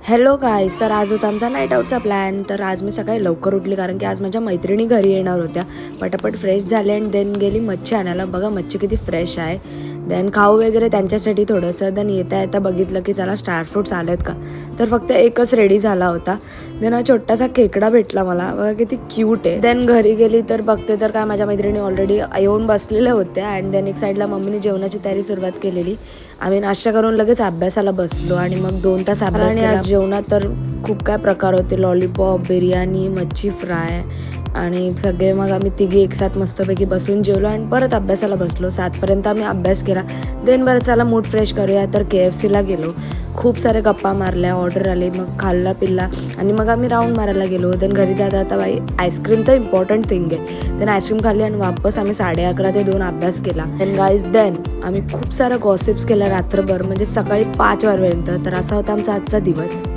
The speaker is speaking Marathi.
हॅलो गाईज, तर आज होता आमचा नाईट आऊटचा प्लॅन. तर आज मी सकाळी लवकर उठली कारण की आज माझ्या मैत्रिणी घरी येणार होत्या. पटापट फ्रेश झाले आणि देन गेली मच्छी आणायला. बघा मच्छी किती फ्रेश आहे. देन खाऊ वगैरे त्यांच्यासाठी थोडंसं. देन येता येता बघितलं की चला स्टार फ्रूट्स आलेत का, तर फक्त एकच रेडी झाला होता. देन हा छोटासा खेकडा भेटला मला. बघा किती क्यूट आहे. देन घरी गेली तर बघते तर काय माझ्या मैत्रिणी ऑलरेडी येऊन बसलेल्या होत्या. अँड देन एक साईडला मम्मीने जेवणाची तयारी सुरुवात केलेली. आम्ही नाश्ता करून लगेच अभ्यासाला बसलो आणि मग 2 तास अभ्यास केला. आणि जेवणात तर खूप काय प्रकार होते. लॉलीपॉप, बिर्याणी, मच्छी फ्राय आणि सगळे मग आम्ही तिघी एकसाथ मस्तपैकी बसून जेवलो आणि परत अभ्यासाला बसलो. 7पर्यंत आम्ही अभ्यास केला. देन बरं चला मूड फ्रेश करूया तर KFCला गेलो. खूप सारे गप्पा मारल्या, ऑर्डर आली, मग खाल्ला पिल्ला आणि मग आम्ही राऊंड मारायला गेलो. देन घरी जाता आता बाई आईस्क्रीम तर इम्पॉर्टंट थिंग आहे. देन आईस्क्रीम खाल्ली आणि वापस आम्ही 11:30 ते 2 अभ्यास केला. देन आम्ही खूप सारा गॉसिप्स केला रात्रभर, म्हणजे सकाळी 5 वाजेपर्यंत. तर असा होता आमचा आजचा दिवस.